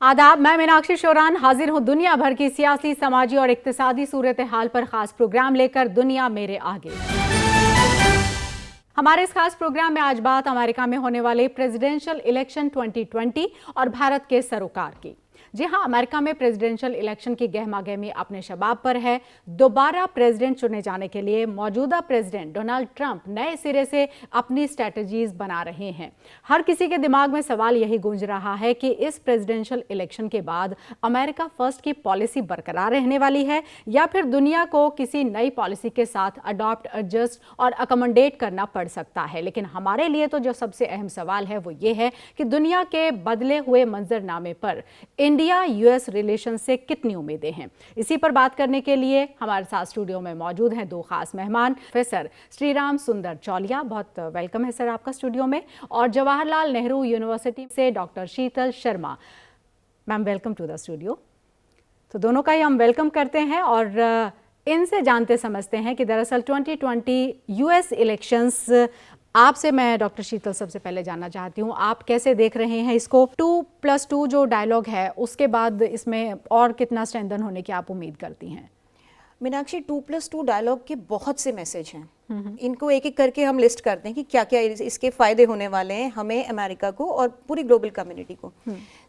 आदाब, मैं मीनाक्षी शोरान हाजिर हूं दुनिया भर की सियासी, समाजी और इक्तिसादी सूरत हाल पर खास प्रोग्राम लेकर। दुनिया मेरे आगे। हमारे इस खास प्रोग्राम में आज बात अमेरिका में होने वाले प्रेसिडेंशियल इलेक्शन 2020 और भारत के सरोकार की। जी हां, अमेरिका में प्रेसिडेंशियल इलेक्शन की गहमागहमी अपने शबाब पर है। दोबारा प्रेसिडेंट चुने जाने के लिए मौजूदा प्रेसिडेंट डोनाल्ड ट्रंप नए सिरे से अपनी स्ट्रेटजीज बना रहे हैं। हर किसी के दिमाग में सवाल यही गूंज रहा है कि इस प्रेसिडेंशियल इलेक्शन के बाद अमेरिका फर्स्ट की पॉलिसी बरकरार रहने वाली है या फिर दुनिया को किसी नई पॉलिसी के साथ अडॉप्ट, एडजस्ट और अकोमोडेट करना पड़ सकता है। लेकिन हमारे लिए तो जो सबसे अहम सवाल है वो ये है कि दुनिया के बदले हुए मंजरनामे पर इंडिया यूएस रिलेशन से कितनी उम्मीदें हैं। इसी पर बात करने के लिए हमारे साथ स्टूडियो में मौजूद हैं दो खास मेहमान। प्रोफेसर श्रीराम सुंदर चौलिया, बहुत वेलकम है सर आपका स्टूडियो में, और जवाहरलाल नेहरू यूनिवर्सिटी से doctor Sheetal Sharma. Ma'am, welcome to the studio. तो दोनों का ही हम वेलकम करते हैं और इनसे जानते समझते हैं कि दरअसल 2020 यूएस इलेक्शंस, आपसे मैं डॉक्टर शीतल सबसे पहले जानना चाहती हूँ, आप कैसे देख रहे हैं इसको? 2+2 जो डायलॉग है उसके बाद इसमें और कितना स्ट्रेंथन होने की आप उम्मीद करती हैं? मीनाक्षी, 2+2 डायलॉग के बहुत से मैसेज हैं। इनको एक एक करके हम लिस्ट करते हैं कि क्या क्या इसके फायदे होने वाले हैं हमें, अमेरिका को और पूरी ग्लोबल कम्युनिटी को।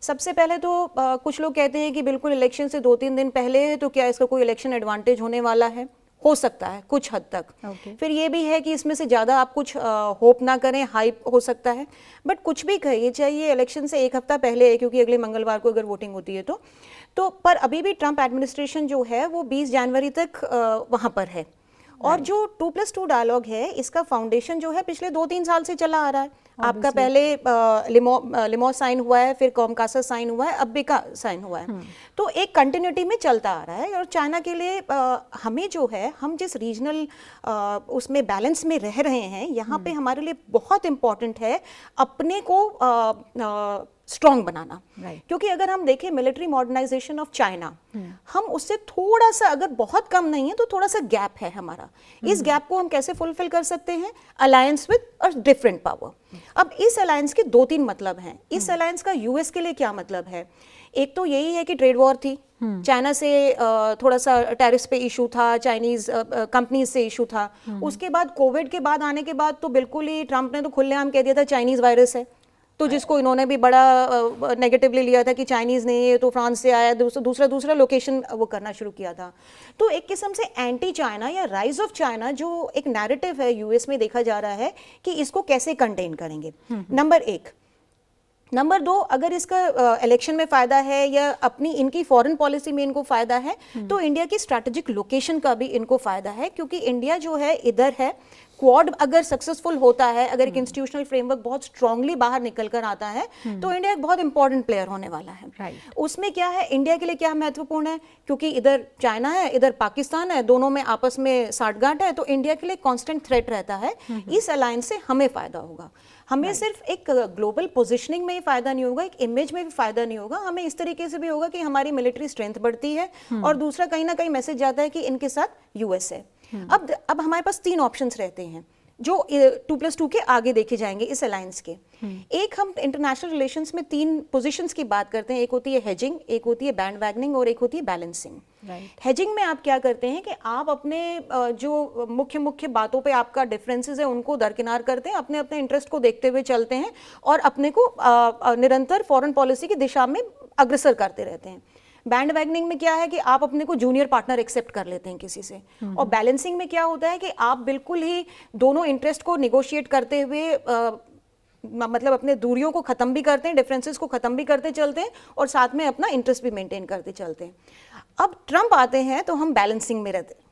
सबसे पहले तो कुछ लोग कहते हैं कि बिल्कुल इलेक्शन से 2-3 दिन पहले है तो क्या इसका कोई इलेक्शन एडवांटेज होने वाला है? हो सकता है कुछ हद तक। फिर ये भी है कि इसमें से ज़्यादा आप कुछ होप ना करें, हाइप हो सकता है। बट कुछ भी कहिए, चाहिए इलेक्शन से एक हफ्ता पहले है क्योंकि अगले मंगलवार को अगर वोटिंग होती है तो पर अभी भी ट्रंप एडमिनिस्ट्रेशन जो है वो 20 जनवरी तक वहाँ पर है। और जो 2+2 डायलॉग है इसका फाउंडेशन जो है पिछले 2-3 साल से चला आ रहा है। आपका पहले लिमो साइन हुआ है, फिर कॉमकासा साइन हुआ है, अब बेका साइन हुआ है। तो एक कंटिन्यूटी में चलता आ रहा है। और चाइना के लिए हमें जो है, हम जिस रीजनल उसमें बैलेंस में रह रहे हैं, यहाँ पे हमारे लिए बहुत इम्पॉर्टेंट है अपने को स्ट्रॉन्ग बनाना। क्योंकि अगर हम देखें मिलिट्री मॉडर्नाइजेशन ऑफ चाइना, हम उससे थोड़ा सा, अगर बहुत कम नहीं है तो थोड़ा सा गैप है हमारा। इस गैप को हम कैसे फुलफिल कर सकते हैं? Alliance with a different power. अब इस अलायंस के 2-3 मतलब हैं। इस अलायंस का यूएस के लिए क्या मतलब है? एक तो यही है कि ट्रेड वॉर थी, चाइना से थोड़ा सा टैरिफ्स पे इशू था, चाइनीज कंपनीज से इशू था। उसके बाद कोविड के बाद आने के बाद तो बिल्कुल ही ट्रंप ने तो खुलेआम कह दिया था चाइनीज वायरस है, तो जिसको इन्होंने भी बड़ा नेगेटिवली लिया था कि चाइनीज नहीं है, तो फ्रांस से आया, दूसरा लोकेशन वो करना शुरू किया था। तो एक किस्म से एंटी चाइना या राइज ऑफ चाइना जो एक नैरेटिव है यूएस में देखा जा रहा है कि इसको कैसे कंटेन करेंगे। नंबर 1। नंबर 2, अगर इसका इलेक्शन में फ़ायदा है या अपनी इनकी फॉरेन पॉलिसी में इनको फ़ायदा है तो इंडिया की स्ट्रैटेजिक लोकेशन का भी इनको फ़ायदा है। क्योंकि इंडिया जो है इधर है, क्वाड अगर सक्सेसफुल होता है, अगर एक इंस्टीट्यूशनल फ्रेमवर्क बहुत स्ट्रांगली बाहर निकल कर आता है तो इंडिया एक बहुत इंपॉर्टेंट प्लेयर होने वाला है। उसमें क्या है, इंडिया के लिए क्या महत्वपूर्ण है? क्योंकि इधर चाइना है, इधर पाकिस्तान है, दोनों में आपस में साठगांठ है, तो इंडिया के लिए कांस्टेंट थ्रेट रहता है। इस अलायंस से हमें फायदा होगा। हमें सिर्फ एक ग्लोबल पोजिशनिंग में ही फायदा नहीं होगा, एक इमेज में भी फायदा नहीं होगा, हमें इस तरीके से भी होगा कि हमारी मिलिट्री स्ट्रेंथ बढ़ती है और दूसरा कहीं ना कहीं मैसेज जाता है कि इनके साथ यूएस है। अब हमारे पास 3 ऑप्शंस रहते हैं जो 2+2 के आगे देखे जाएंगे इस अलायंस के। एक, हम इंटरनेशनल रिलेशंस में 3 पोजीशंस की बात करते हैं। एक होती है हेजिंग, एक होती है बैंड वैगनिंग और एक होती है बैलेंसिंग। हेजिंग में आप क्या करते हैं कि आप अपने जो मुख्य बातों पे आपका डिफरेंसेस है उनको दरकिनार करते हैं, अपने अपने इंटरेस्ट को देखते हुए चलते हैं और अपने को निरंतर फॉरेन पॉलिसी की दिशा में अग्रसर करते रहते हैं। बैंड वैगनिंग में क्या है कि आप अपने को जूनियर पार्टनर एक्सेप्ट कर लेते हैं किसी से। और बैलेंसिंग में क्या होता है कि आप बिल्कुल ही दोनों इंटरेस्ट को निगोशिएट करते हुए मतलब अपने दूरियों को खत्म भी करते हैं, डिफरेंसेस को खत्म भी करते चलते हैं और साथ में अपना इंटरेस्ट भी मेंटेन करते चलते हैं। अब ट्रंप आते हैं तो हम बैलेंसिंग में रहते हैं।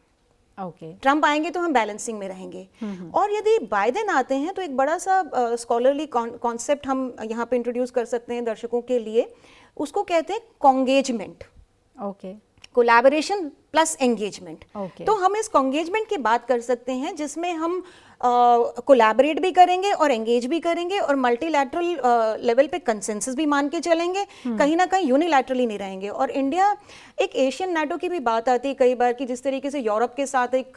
ट्रंप आएंगे तो हम बैलेंसिंग में रहेंगे। और यदि बाइडेन आते हैं तो एक बड़ा सा स्कॉलरली कॉन्सेप्ट हम यहाँ पे इंट्रोड्यूस कर सकते हैं दर्शकों के लिए। उसको कहते हैं कॉन्गेजमेंट। Collaboration plus engagement. तो हम इस कॉन्गेजमेंट की बात कर सकते हैं जिसमें हम कोलैबोरेट भी करेंगे और एंगेज भी करेंगे और मल्टीलैटरल लेवल पे कंसेंसस भी मान के चलेंगे, कहीं ना कहीं यूनिलैटरली नहीं रहेंगे। और इंडिया, एक एशियन नाटो की भी बात आती है कई बार कि जिस तरीके से यूरोप के साथ एक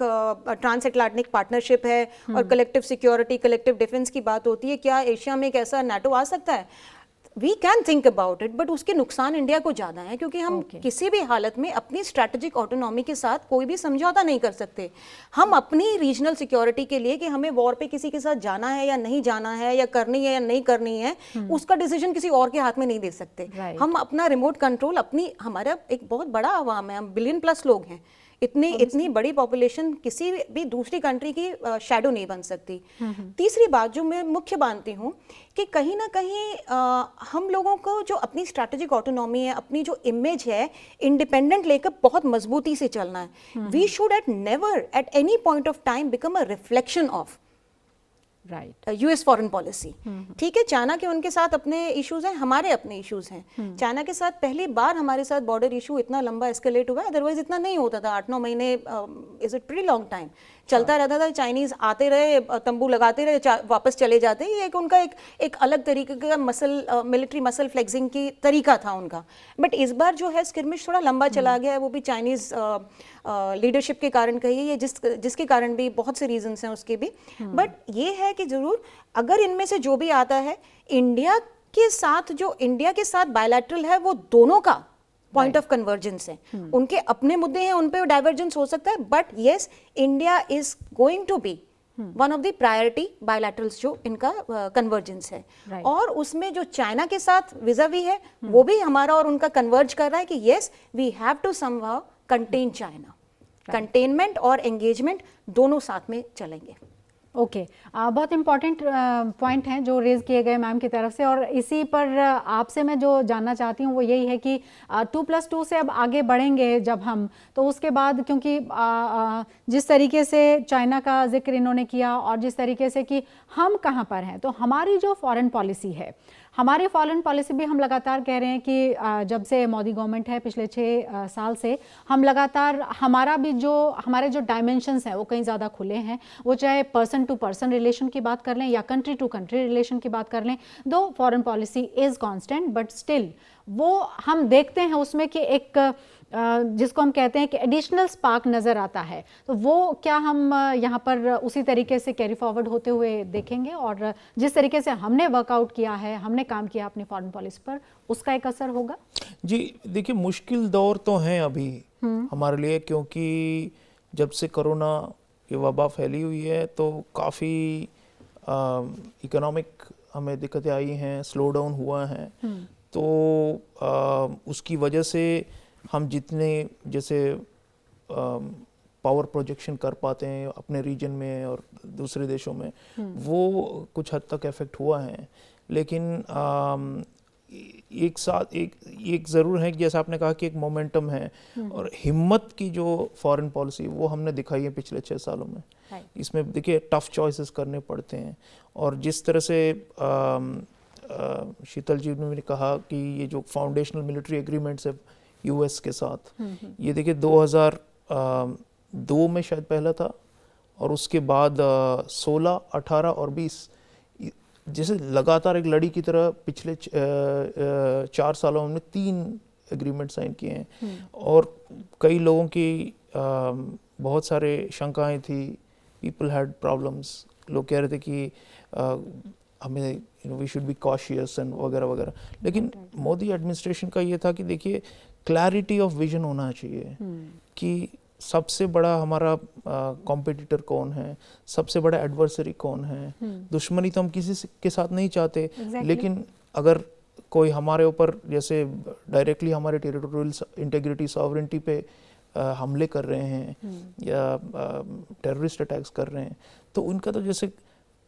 ट्रांस अटलांटिक पार्टनरशिप है और कलेक्टिव सिक्योरिटी, कलेक्टिव डिफेंस की बात होती है, क्या एशिया में एक ऐसा नाटो आ सकता है? We can think about it, but उसके नुकसान इंडिया को ज़्यादा है, क्योंकि हम किसी भी हालत में अपनी स्ट्रैटेजिक ऑटोनॉमी के साथ कोई भी समझौता नहीं कर सकते। हम अपनी रीजनल सिक्योरिटी के लिए कि हमें वॉर पे किसी के साथ जाना है या नहीं जाना है, या करनी है या नहीं करनी है, उसका डिसीजन किसी और के हाथ में नहीं दे सकते। हम अपना रिमोट कंट्रोल अपनी, हमारा एक बहुत बड़ा आवाम है, हम बिलियन प्लस लोग हैं, इतनी बड़ी पॉपुलेशन किसी भी दूसरी कंट्री की शैडो नहीं बन सकती। तीसरी बात जो मैं मुख्य मानती हूँ कि कहीं ना कहीं हम लोगों को जो अपनी स्ट्रैटेजिक ऑटोनॉमी है, अपनी जो इमेज है, इंडिपेंडेंट लेकर बहुत मजबूती से चलना है। We should at never at any point of time become a reflection of US foreign policy. ठीक है, चाइना के उनके साथ अपने इश्यूज हैं, हमारे अपने इश्यूज हैं। चाइना के साथ पहली बार हमारे साथ बॉर्डर इशू इतना लंबा एस्केलेट हुआ है, अदरवाइज इतना नहीं होता था। 8-9 महीने is it pretty long time चलता रहता था। चाइनीज आते रहे, तंबू लगाते रहे, वापस चले जाते। ये एक उनका एक अलग तरीके का मिलिट्री मसल फ्लेक्सिंग की तरीका था उनका। बट इस बार जो है स्किर्मिश थोड़ा लंबा चला गया है, वो भी चाइनीज लीडरशिप के कारण कहिए, जिसके कारण भी बहुत से रीजंस हैं उसके भी। बट ये है कि जरूर अगर इनमें से जो भी आता है, इंडिया के साथ बायलैटरल है, वो दोनों का पॉइंट ऑफ कन्वर्जेंस है। उनके अपने मुद्दे हैं, उन पे डाइवर्जेंस हो सकता है, but yes, India is going to be one of the priority bilaterals जो इनका कन्वर्जेंस है। और उसमें जो चाइना के साथ विजावी है, वो भी हमारा और उनका कन्वर्ज कर रहा है कि yes, we have to somehow contain China. Containment और एंगेजमेंट दोनों साथ में चलेंगे। ओके, बहुत इंपॉर्टेंट पॉइंट हैं जो रेज किए गए मैम की तरफ से, और इसी पर आपसे मैं जो जानना चाहती हूँ वो यही है कि 2+2 से अब आगे बढ़ेंगे जब हम, तो उसके बाद क्योंकि जिस तरीके से चाइना का जिक्र इन्होंने किया और जिस तरीके से कि हम कहाँ पर हैं, तो हमारी जो फॉरेन पॉलिसी है, हमारी फॉरेन पॉलिसी भी हम लगातार कह रहे हैं कि जब से मोदी गवर्नमेंट है पिछले 6 साल से, हम लगातार हमारे जो डायमेंशंस हैं वो कहीं ज़्यादा खुले हैं। वो चाहे पर्सन टू पर्सन रिलेशन की बात कर लें या कंट्री टू कंट्री रिलेशन की बात कर लें, दो foreign policy is constant, but still वो हम देखते हैं उसमें कि एक जिसको हम कहते हैं कि एडिशनल स्पार्क नज़र आता है। तो वो क्या हम यहाँ पर उसी तरीके से कैरी फॉरवर्ड होते हुए देखेंगे, और जिस तरीके से हमने वर्कआउट किया है, हमने काम किया अपनी फॉरेन पॉलिसी पर, उसका एक असर होगा? जी देखिए, मुश्किल दौर तो हैं अभी हमारे लिए, क्योंकि जब से कोरोना की वबा फैली हुई है तो काफ़ी इकोनॉमिक हमें दिक्कतें आई हैं, स्लो डाउन हुआ है। तो उसकी वजह से हम जितने जैसे पावर प्रोजेक्शन कर पाते हैं अपने रीजन में और दूसरे देशों में, वो कुछ हद तक इफेक्ट हुआ है। लेकिन एक ज़रूर है कि जैसा आपने कहा कि एक मोमेंटम है और हिम्मत की जो फॉरेन पॉलिसी वो हमने दिखाई है पिछले 6 सालों में। इसमें देखिए टफ चॉइसेस करने पड़ते हैं, और जिस तरह से शीतल जी ने कहा कि ये जो फाउंडेशनल मिलिट्री एग्रीमेंट्स है यूएस के साथ, ये देखिए 2002 में शायद पहला था, और उसके बाद 16, 18 और 20 जैसे लगातार एक लड़ी की तरह पिछले 4 सालों में 3 एग्रीमेंट साइन किए हैं। और कई लोगों की बहुत सारे शंकाएं थी, पीपल हैड प्रॉब्लम्स, लोग कह रहे थे कि हमें we should be cautious and वगैरह वगैरह। लेकिन मोदी एडमिनिस्ट्रेशन का ये था कि देखिए क्लैरिटी ऑफ विजन होना चाहिए कि सबसे बड़ा हमारा कॉम्पिटिटर कौन है, सबसे बड़ा एडवर्सरी कौन है। दुश्मनी तो हम किसी के साथ नहीं चाहते, लेकिन अगर कोई हमारे ऊपर जैसे डायरेक्टली हमारे टेरिटोरियल इंटीग्रिटी सॉवरेनिटी पे हमले कर रहे हैं या टेररिस्ट अटैक्स कर रहे हैं, तो उनका तो जैसे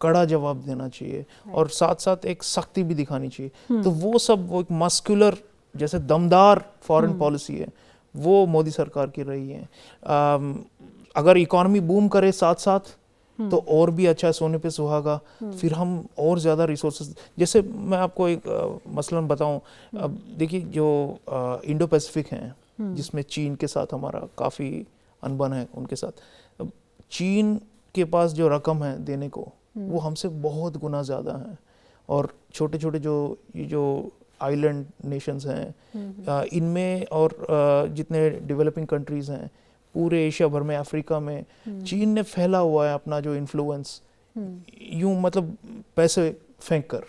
कड़ा जवाब देना चाहिए और साथ साथ एक सख्ती भी दिखानी चाहिए। तो वो सब वो एक मस्कुलर जैसे दमदार फॉरेन पॉलिसी है, वो मोदी सरकार की रही है। अगर इकोनॉमी बूम करे साथ साथ तो और भी अच्छा, सोने पे सुहागा, फिर हम और ज़्यादा रिसोर्सेज, जैसे मैं आपको एक मसलन बताऊं, अब देखिए जो इंडो पैसिफिक हैं जिसमें चीन के साथ हमारा काफ़ी अनबन है उनके साथ, चीन के पास जो रकम है देने को वो हमसे बहुत गुना ज़्यादा है। और छोटे छोटे जो आइलैंड नेशंस हैं इनमें और जितने डेवलपिंग कंट्रीज़ हैं पूरे एशिया भर में, अफ्रीका में, चीन ने फैला हुआ है अपना जो इन्फ्लुएंस, यूं मतलब पैसे फेंक कर।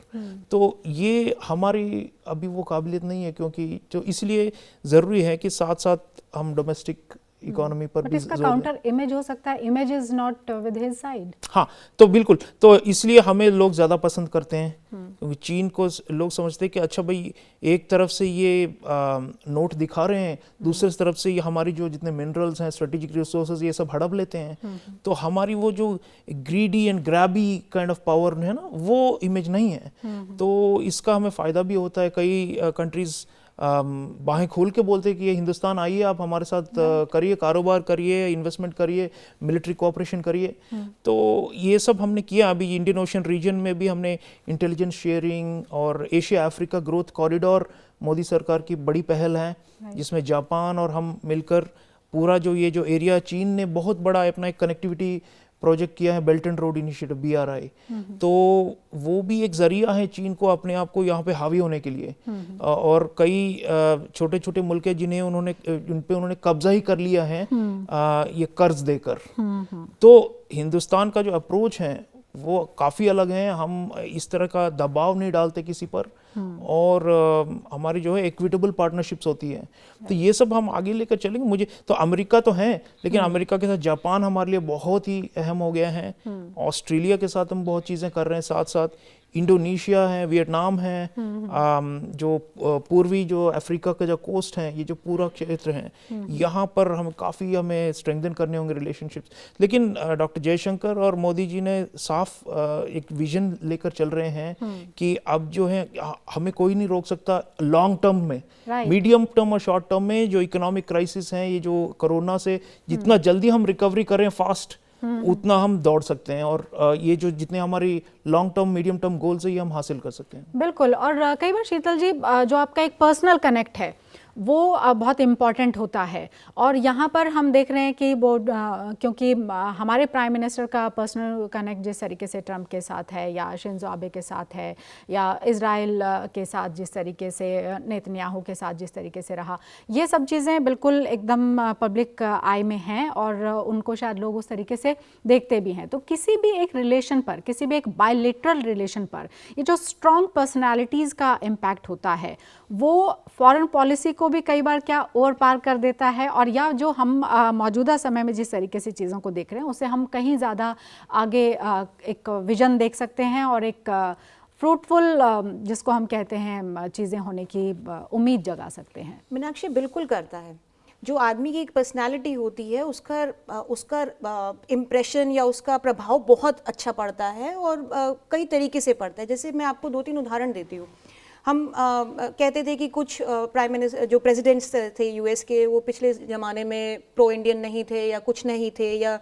तो ये हमारी अभी वो काबिलियत नहीं है, क्योंकि जो इसलिए ज़रूरी है कि साथ साथ हम डोमेस्टिक इकोनॉमी पर बट भी इसका जोर दें। काउंटर इमेज हो सकता है, image is not with his side. हाँ, तो बिल्कुल, तो इसलिए हमें लोग ज़्यादा पसंद करते हैं, क्योंकि चीन को लोग समझते हैं कि अच्छा भाई, एक तरफ से ये नोट दिखा रहे हैं, दूसरी तरफ से ये हमारी जो जितने मिनरल्स हैं, स्ट्रेटेजिक रिसोर्सेज, ये सब हड़प लेते हैं। तो हमारी वो जो greedy and grabby kind of power है ना, वो इमेज नहीं है। तो इसका हमें फ़ायदा भी होता है। कई कंट्रीज़ बाहें खोल के बोलते हैं कि ये हिंदुस्तान आइए, आप हमारे साथ करिए, कारोबार करिए, इन्वेस्टमेंट करिए, मिलिट्री कोऑपरेशन करिए। तो ये सब हमने किया। अभी इंडियन ओशन रीजन में भी हमने इंटेलिजेंस शेयरिंग और Asia Africa growth corridor Modi सरकार की बड़ी पहल है, जिसमें जापान और हम मिलकर पूरा जो ये जो एरिया, चीन ने बहुत बड़ा अपना एक कनेक्टिविटी प्रोजेक्ट किया है, belt and road initiative BRI। तो वो भी एक जरिया है चीन को अपने आप को यहाँ पे हावी होने के लिए। और कई छोटे छोटे मुल्क हैं जिन्हें उन पे उन्होंने कब्जा ही कर लिया है ये कर्ज देकर। तो हिंदुस्तान का जो अप्रोच है वो काफ़ी अलग है। हम इस तरह का दबाव नहीं डालते किसी पर, और हमारी जो है इक्विटेबल पार्टनरशिप्स होती है। तो ये सब हम आगे लेकर चलेंगे। मुझे तो अमेरिका तो है, लेकिन अमेरिका के साथ जापान हमारे लिए बहुत ही अहम हो गया है। ऑस्ट्रेलिया के साथ हम बहुत चीज़ें कर रहे हैं, साथ साथ इंडोनेशिया है, वियतनाम है, जो पूर्वी जो अफ्रीका का जो कोस्ट है, ये जो पूरा क्षेत्र है, यहाँ पर हम काफ़ी हमें स्ट्रेंथन करने होंगे रिलेशनशिप्स। लेकिन डॉक्टर जयशंकर और मोदी जी ने साफ एक विजन लेकर चल रहे हैं कि अब जो है हमें कोई नहीं रोक सकता लॉन्ग टर्म में, मीडियम टर्म और शॉर्ट टर्म में जो इकोनॉमिक क्राइसिस हैं, ये जो कोरोना से जितना जल्दी हम रिकवरी करें फास्ट, उतना हम दौड़ सकते हैं। और ये जो जितने हमारी long term medium term goals है, ये हम हासिल कर सकते हैं। बिल्कुल। और कई बार शीतल जी, जो आपका एक पर्सनल कनेक्ट है वो बहुत इम्पॉर्टेंट होता है। और यहाँ पर हम देख रहे हैं कि वो क्योंकि हमारे प्राइम मिनिस्टर का पर्सनल कनेक्ट जिस तरीके से ट्रंप के साथ है, या शिंजो आबे के साथ है, या इजराइल के साथ जिस तरीके से, नेतन्याहू के साथ जिस तरीके से रहा, ये सब चीज़ें बिल्कुल एकदम पब्लिक आई में हैं और उनको शायद लोग उस तरीके से देखते भी हैं। तो किसी भी एक रिलेशन पर, किसी भी एक बायलेटरल रिलेशन पर ये जो स्ट्रॉन्ग पर्सनैलिटीज़ का इम्पैक्ट होता है, वो फॉरेन पॉलिसी को भी कई बार क्या ओवर पार कर देता है, और या जो हम मौजूदा समय में जिस तरीके से चीज़ों को देख रहे हैं उससे हम कहीं ज़्यादा आगे एक विजन देख सकते हैं और एक फ्रूटफुल जिसको हम कहते हैं चीज़ें होने की उम्मीद जगा सकते हैं। मीनाक्षी बिल्कुल करता है। जो आदमी की एक पर्सनालिटी होती है, उसका इम्प्रेशन या उसका प्रभाव बहुत अच्छा पड़ता है, और कई तरीके से पड़ता है। जैसे मैं आपको 2-3 उदाहरण देती हूँ। हम कहते थे कि कुछ प्राइम मिनिस्टर जो प्रेसिडेंट्स थे यूएस के, वो पिछले ज़माने में प्रो इंडियन नहीं थे या कुछ नहीं थे, या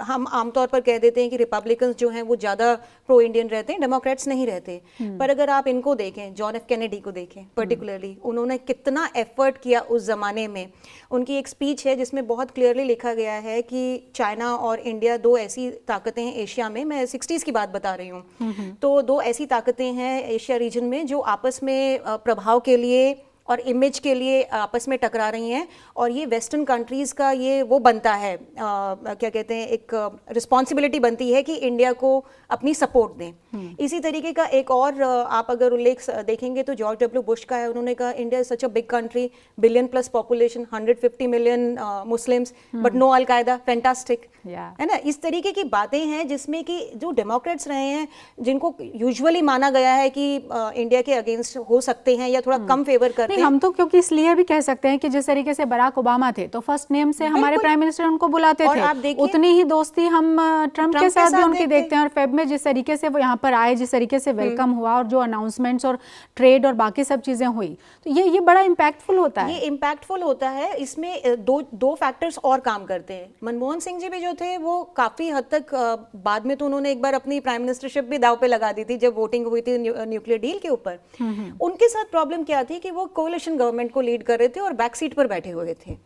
हम आमतौर पर कह देते हैं कि रिपब्लिकन्स जो हैं वो ज़्यादा प्रो इंडियन रहते हैं, डेमोक्रेट्स नहीं रहते। पर अगर आप इनको देखें, जॉन एफ कैनेडी को देखें पर्टिकुलरली, उन्होंने कितना एफर्ट किया उस ज़माने में। उनकी एक स्पीच है जिसमें बहुत क्लियरली लिखा गया है कि चाइना और इंडिया 2 ऐसी ताकतें हैं एशिया में, मैं 60s की बात बता रही हूँ, तो 2 ऐसी ताकतें हैं एशिया रीजन में जो आपस में प्रभाव के लिए और इमेज के लिए आपस में टकरा रही हैं, और ये वेस्टर्न कंट्रीज़ का ये वो बनता है, क्या कहते हैं, एक रिस्पॉन्सिबिलिटी बनती है कि इंडिया को अपनी सपोर्ट दें। इसी तरीके का एक और आप अगर उल्लेख देखेंगे तो जॉर्ज डब्ल्यू बुश का है। उन्होंने कहा India is such a big country, $1 billion+ population, 150 million Muslims, but no al Qaeda, fantastic, है ना। इस तरीके की बातें हैं जिसमें कि जो डेमोक्रेट्स रहे हैं, जिनको यूजुअली माना गया है कि इंडिया के अगेंस्ट हो सकते हैं या थोड़ा कम फेवर करते हैं। हम तो क्योंकि इसलिए भी कह सकते हैं कि जिस तरीके से बराक ओबामा थे तो फर्स्ट नेम से हमारे प्राइम मिनिस्टर उनको बुलाते थे, उतनी ही दोस्ती हम ट्रंप के साथ भी उनकी देखते हैं। और फेब में जिस तरीके से वो यहाँ पर आए, जिस तरीके से वेलकम हुआ, और जो अनाउंसमेंट्स और ट्रेड और बाकी सब चीजें हुई, तो ये बड़ा इम्पैक्टफुल होता है। ये इम्पैक्टफुल होता है। इसमें दो फैक्टर्स और काम करते हैं। मनमोहन सिंह जी भी जो थे वो काफी हद तक बाद में तो उन्होंने एक बार अपनी प्राइम मिनिस्टरशिप भी दाव पे लगा दी थी जब वोटिंग हुई थी न्यूक्लियर डील के ऊपर। उनके साथ प्रॉब्लम क्या थी कि वो कोalition गवर्नमेंट को लीड कर रहे थे और बैक सीट पर बैठे हुए थे।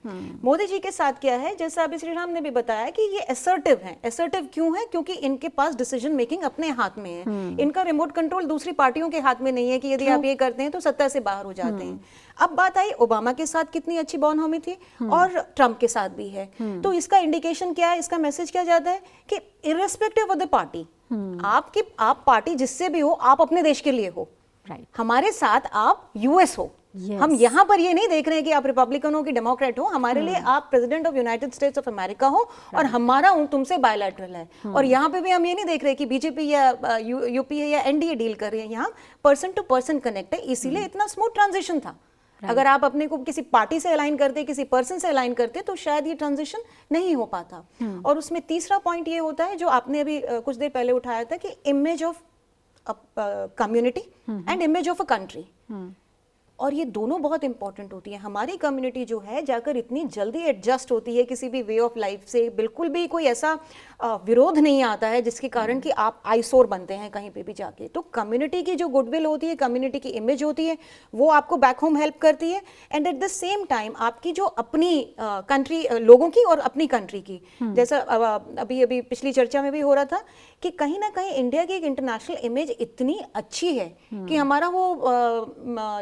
मोदी जी के साथ क्या है, जैसा अभी श्री राम ने भी बताया कि ये असर्टिव हैं। असर्टिव क्यों है? क्योंकि इनके पास डिसीजन मेकिंग अपने हाथ में है, इनका रिमोट कंट्रोल दूसरी पार्टियों के हाथ में नहीं है कि यदि आप ये करते हैं तो सत्ता से बाहर हो जाते हैं। अब बात आई ओबामा के साथ कितनी अच्छी बॉनहोमी थी और ट्रंप के साथ भी है, तो इसका इंडिकेशन क्या है, इसका मैसेज क्या जाता है कि इर्रेस्पेक्टिव ऑफ द पार्टी, आप पार्टी जिससे भी हो, आप अपने देश के लिए हो, हमारे साथ आप यूएस हो। हम यहाँ पर ये नहीं देख रहे हैं कि आप रिपब्लिकन हो कि डेमोक्रेट हो, हमारे लिए आप president of United states of America हो और हमारा तुमसे बायलैटरल है। और यहाँ पे भी हम ये नहीं देख रहे कि बीजेपी या यूपीए या एनडीए डील कर रही है, यहाँ पर्सन टू पर्सन कनेक्ट है, इसीलिए इतना स्मूथ ट्रांजिशन था। अगर आप अपने को किसी पार्टी से अलाइन करते, किसी पर्सन से अलाइन करते, तो शायद ये ट्रांजिशन नहीं हो पाता। और उसमें तीसरा पॉइंट ये होता है जो आपने अभी कुछ देर पहले उठाया था कि image of community and image of a country, और ये दोनों बहुत इंपॉर्टेंट होती है। हमारी कम्युनिटी जो है जाकर इतनी जल्दी एडजस्ट होती है किसी भी वे ऑफ लाइफ से, बिल्कुल भी कोई ऐसा विरोध नहीं आता है जिसके कारण कि आप आइसोर बनते हैं कहीं पे भी जाके। तो कम्युनिटी की जो गुडविल होती है, कम्युनिटी की इमेज होती है, वो आपको बैक होम हेल्प करती है। And at the same time आपकी जो अपनी कंट्री, लोगों की और अपनी कंट्री की, जैसा अभी अभी पिछली चर्चा में भी हो रहा था कि कहीं ना कहीं इंडिया की एक इंटरनेशनल इमेज इतनी अच्छी है कि हमारा वो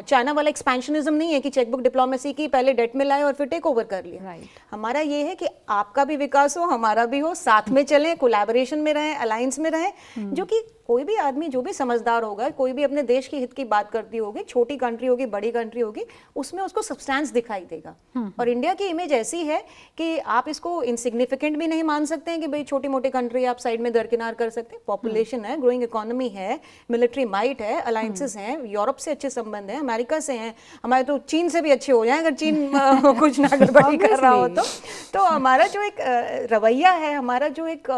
चाइना वाला एक्सपेंशनिज्म नहीं है कि चेकबुक डिप्लोमेसी की, पहले डेट में लाए और फिर टेक ओवर कर लिया। हमारा ये है कि आपका भी विकास हो, हमारा भी हो, साथ में चलें, कोलैबोरेशन में रहें, अलायंस में रहें, जो कि कोई भी आदमी जो भी समझदार होगा, कोई भी अपने देश के हित की बात करती होगी, छोटी कंट्री होगी, बड़ी कंट्री होगी, उसमें उसको सब्सटेंस दिखाई देगा। और इंडिया की इमेज ऐसी है कि आप इसको इनसिग्निफिकेंट भी नहीं मान सकते हैं कि भाई छोटी मोटी कंट्री आप साइड में दरकिनार कर सकते हैं। पॉपुलेशन है, ग्रोइंग इकोनॉमी है, मिलिट्री माइट है, अलायंसेस हैं, यूरोप से अच्छे संबंध हैं, अमेरिका से हैं, हमारे तो चीन से भी अच्छे हो जाए अगर चीन कुछ ना गड़बड़ी कर रहा हो तो हमारा जो एक रवैया है, हमारा जो एक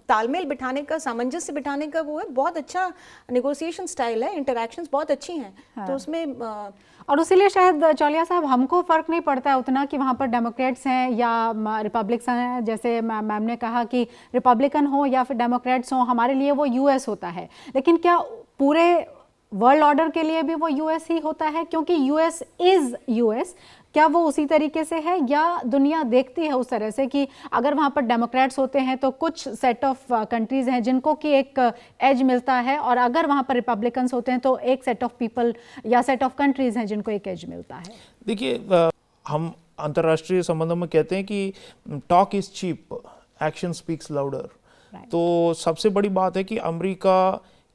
तालमेल बिठाने का, सामंजस्य बिठाने का, वो है बहुत अच्छा नेगोशिएशन स्टाइल है, इंटरैक्शंस बहुत अच्छी हैं। तो उसमें और इसीलिए शायद चौलिया साहब हमको फ़र्क नहीं पड़ता है उतना कि वहाँ पर डेमोक्रेट्स हैं या रिपब्लिक्स हैं। जैसे मैम ने कहा कि रिपब्लिकन हो या फिर डेमोक्रेट्स हो, हमारे लिए वो यूएस होता है। लेकिन क्या पूरे वर्ल्ड ऑर्डर के लिए भी वो यूएस ही होता है? क्योंकि यूएस इज़ यूएस, क्या वो उसी तरीके से है या दुनिया देखती है उस तरह से कि अगर वहाँ पर डेमोक्रेट्स होते हैं तो कुछ सेट ऑफ कंट्रीज़ हैं जिनको कि एक एज मिलता है, और अगर वहाँ पर रिपब्लिकन्स होते हैं तो एक सेट ऑफ पीपल या सेट ऑफ कंट्रीज़ हैं जिनको एक एज मिलता है? देखिए, हम अंतर्राष्ट्रीय संबंधों में कहते हैं कि talk is cheap, action speaks louder. तो सबसे बड़ी बात है कि अमेरिका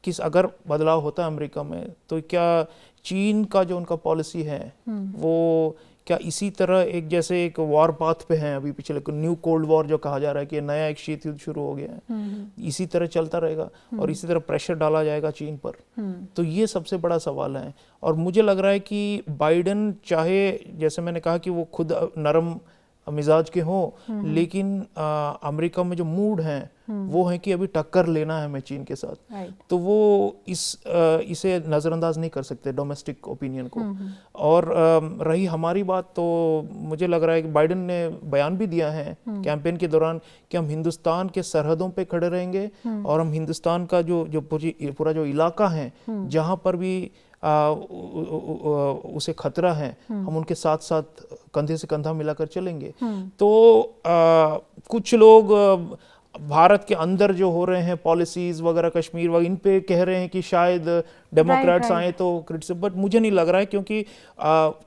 अगर बदलाव होता है अमेरिका में, तो क्या चीन का जो उनका पॉलिसी है वो क्या इसी तरह एक जैसे एक वॉर पाथ पे हैं अभी, पिछले न्यू कोल्ड वॉर जो कहा जा रहा है कि नया एक शीत युद्ध शुरू हो गया है, इसी तरह चलता रहेगा और इसी तरह प्रेशर डाला जाएगा चीन पर? तो ये सबसे बड़ा सवाल है। और मुझे लग रहा है कि बाइडेन, चाहे जैसे मैंने कहा कि वो खुद नरम मिजाज के हों, लेकिन अमेरिका में जो मूड है वो है कि अभी टक्कर लेना है हमें चीन के साथ। तो वो इसे नज़रअंदाज नहीं कर सकते, डोमेस्टिक ओपिनियन को। और रही हमारी बात, तो मुझे लग रहा है कि बाइडेन ने बयान भी दिया है कैंपेन के दौरान कि हम हिंदुस्तान के सरहदों पे खड़े रहेंगे और हम हिंदुस्तान का जो पूरा जो इलाका है जहाँ पर भी उसे खतरा है, हम उनके साथ साथ कंधे से कंधा मिलाकर चलेंगे। तो कुछ लोग भारत के अंदर जो हो रहे हैं पॉलिसीज वगैरह, कश्मीर वगैरह, इन पे कह रहे हैं कि शायद डेमोक्रेट्स आए तो क्रिटिसिज्म, बट मुझे नहीं लग रहा है, क्योंकि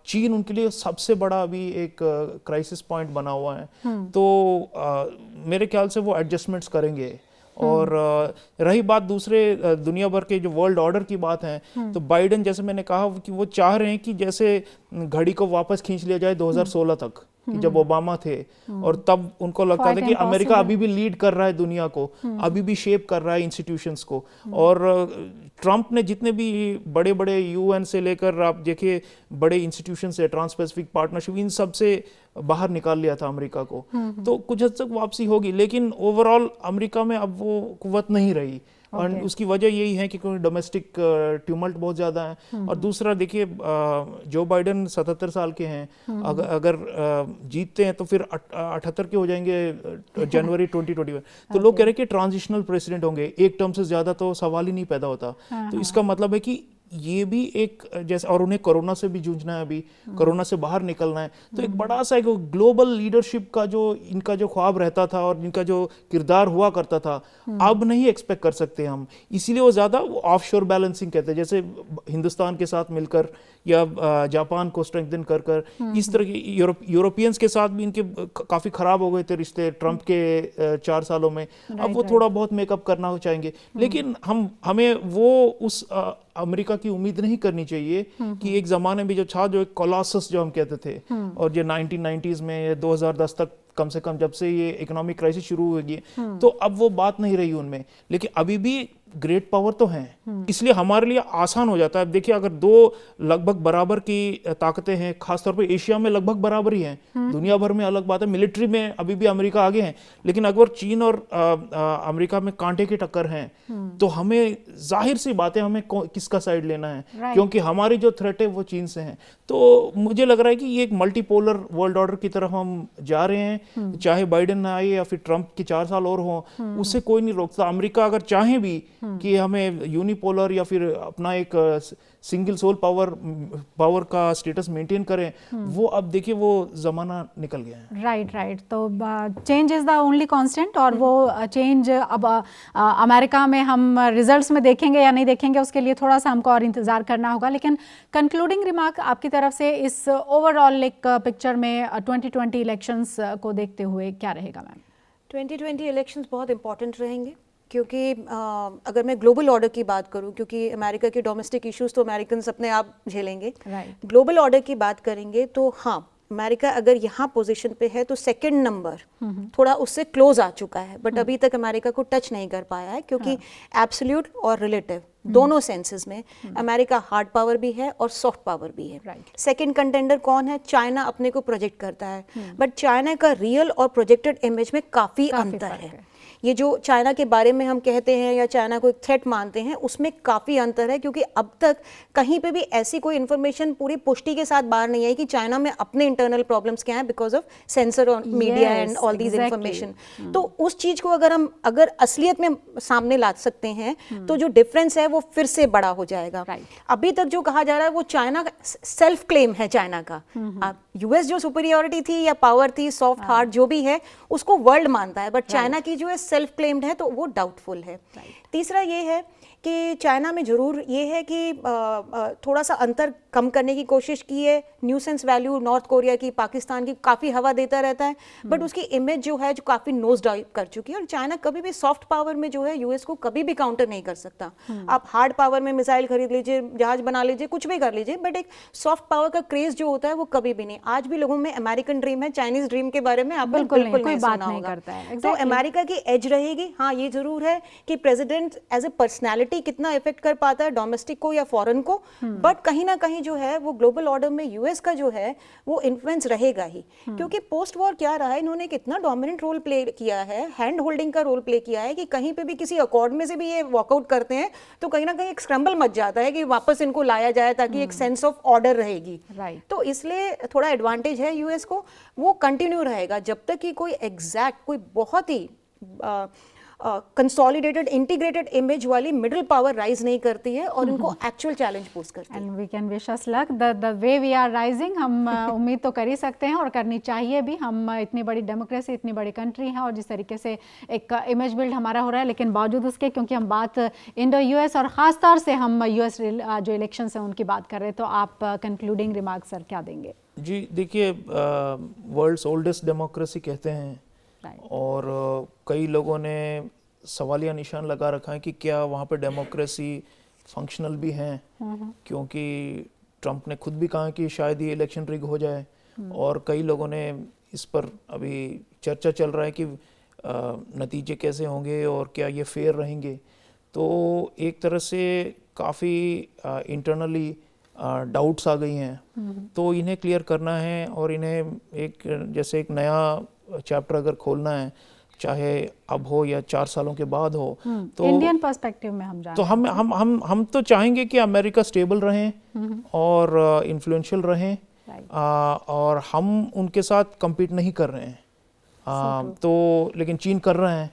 चीन उनके लिए सबसे बड़ा अभी एक क्राइसिस पॉइंट बना हुआ है। तो मेरे ख्याल से वो एडजस्टमेंट्स करेंगे। और रही बात दूसरे दुनिया भर के जो वर्ल्ड ऑर्डर की बात है, तो बाइडेन, जैसे मैंने कहा कि वो चाह रहे हैं कि जैसे घड़ी को वापस खींच लिया जाए 2016 तक, कि जब ओबामा थे और तब उनको लगता था कि अमेरिका अभी भी लीड कर रहा है दुनिया को, अभी भी शेप कर रहा है इंस्टीट्यूशंस को। और ट्रंप ने जितने भी बड़े बड़े यूएन से लेकर आप देखिए बड़े इंस्टीट्यूशन से, ट्रांस पैसिफिक पार्टनरशिप, इन सब से बाहर निकाल लिया था अमेरिका को। तो कुछ हद तक वापसी होगी, लेकिन ओवरऑल अमेरिका में अब वो कुव्वत नहीं रही। और उसकी वजह यही है कि डोमेस्टिक ट्यूमल्ट बहुत ज़्यादा है। और दूसरा देखिए, जो बाइडेन 77 साल के हैं, अगर जीतते हैं तो फिर 78 के हो जाएंगे जनवरी 2021। तो लोग कह रहे हैं कि ट्रांजिशनल प्रेसिडेंट होंगे, एक टर्म से ज़्यादा तो सवाल ही नहीं पैदा होता। तो इसका मतलब है कि ये भी एक जैसे, और उन्हें कोरोना से भी जूझना है, अभी कोरोना से बाहर निकलना है, तो एक बड़ा सा एक ग्लोबल लीडरशिप का जो इनका जो ख्वाब रहता था और इनका जो किरदार हुआ करता था, अब नहीं एक्सपेक्ट कर सकते हम। इसीलिए वो ज़्यादा ऑफशोर बैलेंसिंग कहते हैं, जैसे हिंदुस्तान के साथ मिलकर या जापान को स्ट्रेंथन कर कर इस तरह की यूरोपियंस के साथ भी इनके काफ़ी ख़राब हो गए थे रिश्ते ट्रंप के 4 सालों में। अब वो थोड़ा बहुत मेकअप करना चाहेंगे, लेकिन हमें वो उस अमेरिका की उम्मीद नहीं करनी चाहिए कि एक ज़माने में जो था, जो एक कोलॉसस जो हम कहते थे, और जो 1990s में 2010 तक कम से कम जब से ये इकोनॉमिक क्राइसिस शुरू हुई, तो अब वो बात नहीं रही उनमें, लेकिन अभी भी ग्रेट पावर तो हैं, इसलिए हमारे लिए आसान हो जाता है। अब देखिए, अगर दो लगभग बराबर की ताकतें हैं, खासतौर पर एशिया में लगभग बराबर ही हैं, दुनिया भर में अलग बात है, मिलिट्री में अभी भी अमेरिका आगे हैं, लेकिन अगर चीन और अमेरिका में कांटे की टक्कर हैं, तो हमें जाहिर सी बात है हमें किसका साइड लेना है, क्योंकि हमारी जो थ्रेट है वो चीन से है। तो मुझे लग रहा है कि ये एक मल्टीपोलर वर्ल्ड ऑर्डर की तरफ हम जा रहे हैं, चाहे बाइडेन आए या फिर ट्रंप के 4 साल और हों, उससे कोई नहीं रोकता। अमेरिका अगर चाहे भी कि हमें यूनिपोलर या फिर अपना एक सिंगल सोल पावर का स्टेटस मेंटेन करें, वो अब देखिए वो जमाना निकल गया है। राइट। तो change is the only constant, और वो चेंज अब अमेरिका में हम रिजल्ट्स में देखेंगे या नहीं देखेंगे, उसके लिए थोड़ा सा हमको और इंतज़ार करना होगा। लेकिन कंक्लूडिंग रिमार्क आपकी तरफ से इस ओवरऑल एक पिक्चर में 2020 इलेक्शंस को देखते हुए क्या रहेगा मैम? 2020 इलेक्शंस बहुत इंपॉर्टेंट रहेंगे, क्योंकि अगर मैं ग्लोबल ऑर्डर की बात करूं, क्योंकि अमेरिका के डोमेस्टिक इश्यूज तो अमेरिकन्स अपने आप झेलेंगे, ग्लोबल ऑर्डर की बात करेंगे तो हाँ, अमेरिका अगर यहाँ पोजीशन पे है तो सेकंड नंबर थोड़ा उससे क्लोज आ चुका है, बट अभी तक अमेरिका को टच नहीं कर पाया है, क्योंकि एब्सोल्यूट और रिलेटिव दोनों सेंसेस में अमेरिका हार्ड पावर भी है और सॉफ्ट पावर भी है। सेकंड कंटेंडर कौन है? चाइना अपने को प्रोजेक्ट करता है, बट चाइना का रियल और प्रोजेक्टेड इमेज में काफ़ी अंतर है। ये जो चाइना के बारे में हम कहते हैं या चाइना को एक थ्रेट मानते हैं, उसमें काफ़ी अंतर है, क्योंकि अब तक कहीं पे भी ऐसी कोई इन्फॉर्मेशन पूरी पुष्टि के साथ बाहर नहीं आई कि चाइना में अपने इंटरनल प्रॉब्लम्स क्या हैं because of sensor on media and all these information. तो उस चीज़ को अगर असलियत में सामने ला सकते हैं तो जो डिफरेंस है वो फिर से बड़ा हो जाएगा। अभी तक जो कहा जा रहा है वो चाइना सेल्फ क्लेम है चाइना का। यूएस जो सुपीरियरिटी थी या पावर थी, सॉफ्ट हार्ड जो भी है, उसको वर्ल्ड मानता है, बट चाइना की जो है सेल्फ क्लेम्ड है, तो वो डाउटफुल है। तीसरा ये है कि चाइना में ज़रूर ये है कि थोड़ा सा अंतर कम करने की कोशिश की है। न्यूसेंस वैल्यू नॉर्थ कोरिया की, पाकिस्तान की काफ़ी हवा देता रहता है, बट उसकी इमेज जो है जो काफ़ी नोज डाउन कर चुकी है। और चाइना कभी भी सॉफ्ट पावर में जो है यूएस को कभी भी काउंटर नहीं कर सकता। आप हार्ड पावर में मिसाइल खरीद लीजिए, जहाज बना लीजिए, कुछ भी कर लीजिए, बट एक सॉफ्ट पावर का क्रेज जो होता है वो कभी भी नहीं। आज भी लोगों में अमेरिकन ड्रीम है, चाइनीज ड्रीम के बारे में आपने बिल्कुल नहीं सुना होगा। तो अमेरिका की एज रहेगी। हाँ, ये जरूर है कि प्रेसिडेंट एज ए पर्सनैलिटी कितना इफेक्ट कर पाता है डोमेस्टिक को या फॉरेन को, बट कहीं ना कहीं जो है वो ग्लोबल ऑर्डर में यूएस का जो है वो इन्फ्लुएंस रहेगा ही। क्योंकि पोस्ट वॉर क्या रहा है, इन्होंने कितना डोमिनेंट रोल प्ले किया है, हैंड होल्डिंग का रोल प्ले किया है, कि कहीं पे भी किसी अकॉर्ड में से भी ये वॉकआउट करते हैं तो कहीं ना कहीं एक स्क्रैम्बल मच जाता है कि वापस इनको लाया जाए, ताकि एक सेंस ऑफ ऑर्डर रहेगी। तो इसलिए थोड़ा एडवांटेज है यूएस को, वो कंटिन्यू रहेगा जब तक कि कोई एग्जैक्ट, कोई बहुत ही कंसोलिडेटेड इंटीग्रेटेड इमेज वाली मिडिल पावर राइज नहीं करती है और इनको एक्चुअल चैलेंज पोज करती है। And we can wish us luck the way we are rising. हम उम्मीद तो कर ही सकते हैं और करनी चाहिए भी। हम इतनी बड़ी डेमोक्रेसी, इतनी बड़ी कंट्री है, और जिस तरीके से एक इमेज बिल्ड हमारा हो रहा है, लेकिन बावजूद उसके, क्योंकि हम बात इंडो यूएस और ख़ास तौर से हम यूएस जो इलेक्शन है उनकी बात कर रहे हैं, तो आप कंक्लूडिंग रिमार्क सर क्या देंगे? जी देखिए, वर्ल्ड्स ओल्डेस्ट डेमोक्रेसी कहते हैं, और कई लोगों ने सवालिया निशान लगा रखा है कि क्या वहाँ पे डेमोक्रेसी फंक्शनल भी हैं, क्योंकि ट्रंप ने खुद भी कहा कि शायद ये इलेक्शन रिग हो जाए, और कई लोगों ने इस पर अभी चर्चा चल रहा है कि नतीजे कैसे होंगे और क्या ये फेयर रहेंगे। तो एक तरह से काफ़ी इंटरनली डाउट्स आ गई हैं, तो इन्हें क्लियर करना है, और इन्हें जैसे एक नया चैप्टर अगर खोलना है, चाहे अब हो या 4 सालों के बाद हो, तो इंडियन पर्सपेक्टिव में हम जाएं, तो हम तो चाहेंगे कि अमेरिका स्टेबल रहें और इन्फ्लुएंशियल रहें, और हम उनके साथ compete नहीं कर रहे हैं, तो लेकिन चीन कर रहे हैं।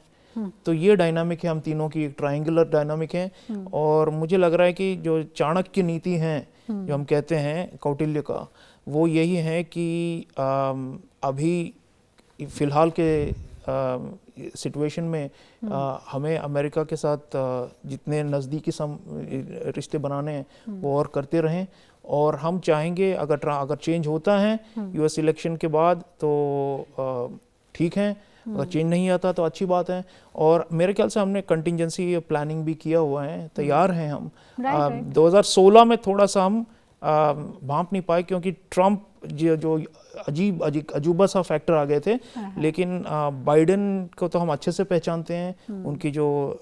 तो ये डायनामिक है हम तीनों की, एक ट्रायंगुलर डायनामिक है। और मुझे लग रहा है कि जो चाणक्य नीति है जो हम कहते हैं कौटिल्य का, वो यही है कि अभी फिलहाल के सिचुएशन में हमें अमेरिका के साथ जितने नज़दीकी रिश्ते बनाने हैं वो और करते रहें। और हम चाहेंगे अगर चेंज होता है यूएस इलेक्शन के बाद तो ठीक है, अगर चेंज नहीं आता तो अच्छी बात है। और मेरे ख्याल से हमने कंटिजेंसी प्लानिंग भी किया हुआ है, तैयार हैं हम। 2016 में थोड़ा सा हम भांप नहीं पाए क्योंकि ट्रम्प जो अजूबा सा फैक्टर आ गए थे, लेकिन बाइडेन को तो हम अच्छे से पहचानते हैं, उनकी जो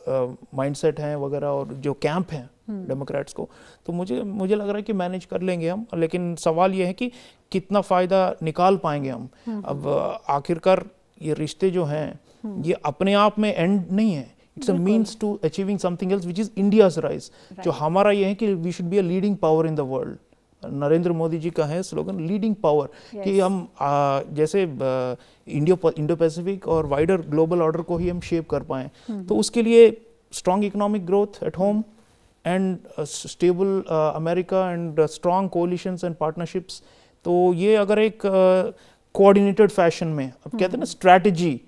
माइंडसेट है वगैरह और जो कैंप है डेमोक्रेट्स को, तो मुझे लग रहा है कि मैनेज कर लेंगे हम। लेकिन सवाल ये है कि कितना फ़ायदा निकाल पाएंगे हम। अब आखिरकार ये रिश्ते जो हैं ये अपने आप में एंड नहीं है, it's a means to achieving something else which is India's rise. जो हमारा ये है कि we should be a leading power in the world. Narendra Modi ji का है स्लोगन लीडिंग पावर, कि हम जैसे इंडो पैसिफिक और वाइडर ग्लोबल ऑर्डर को ही हम शेप कर पाएँ। तो उसके लिए strong economic growth at home and stable America and strong coalitions and partnerships, तो ये अगर एक कोऑर्डिनेटेड फैशन में, अब कहते हैं ना स्ट्रैटेजी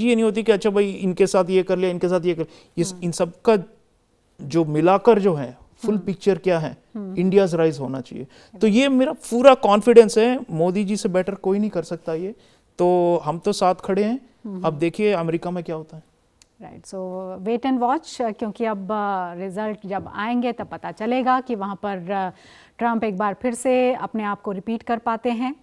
ये नहीं होती कि अच्छा भाई इनके साथ ये कर लिया, इनके साथ ये कर, इन सब का जो मिलाकर जो है फुल पिक्चर क्या है, इंडियाज राइज होना चाहिए। तो ये मेरा पूरा कॉन्फिडेंस है, मोदी जी से बेटर कोई नहीं कर सकता ये, तो हम तो साथ खड़े हैं। अब देखिए अमेरिका में क्या होता है। Right, so wait and watch, क्योंकि अब रिजल्ट जब आएंगे तब पता चलेगा कि वहाँ पर ट्रम्प एक बार फिर से अपने आप को रिपीट कर पाते हैं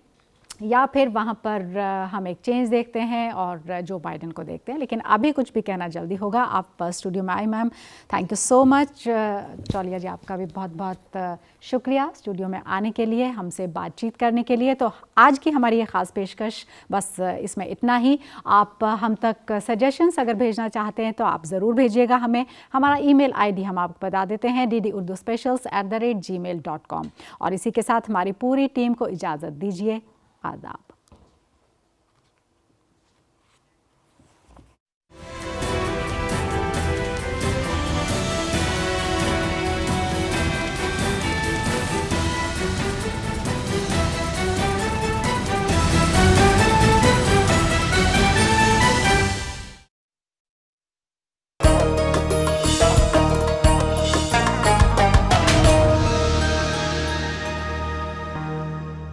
या फिर वहाँ पर हम एक चेंज देखते हैं और जो बाइडेन को देखते हैं। लेकिन अभी कुछ भी कहना जल्दी होगा। आप स्टूडियो में आई ma'am, thank you so much. Chaulia ji आपका भी बहुत बहुत शुक्रिया स्टूडियो में आने के लिए, हमसे बातचीत करने के लिए। तो आज की हमारी ये ख़ास पेशकश बस इसमें इतना ही। आप हम तक सजेशंस अगर भेजना चाहते हैं तो आप ज़रूर भेजिएगा हमें। हमारा ईमेल आईडी हम आपको बता देते हैं ddurduspecials@gmail.com। और इसी के साथ हमारी पूरी टीम को इजाज़त दीजिए। आदाब।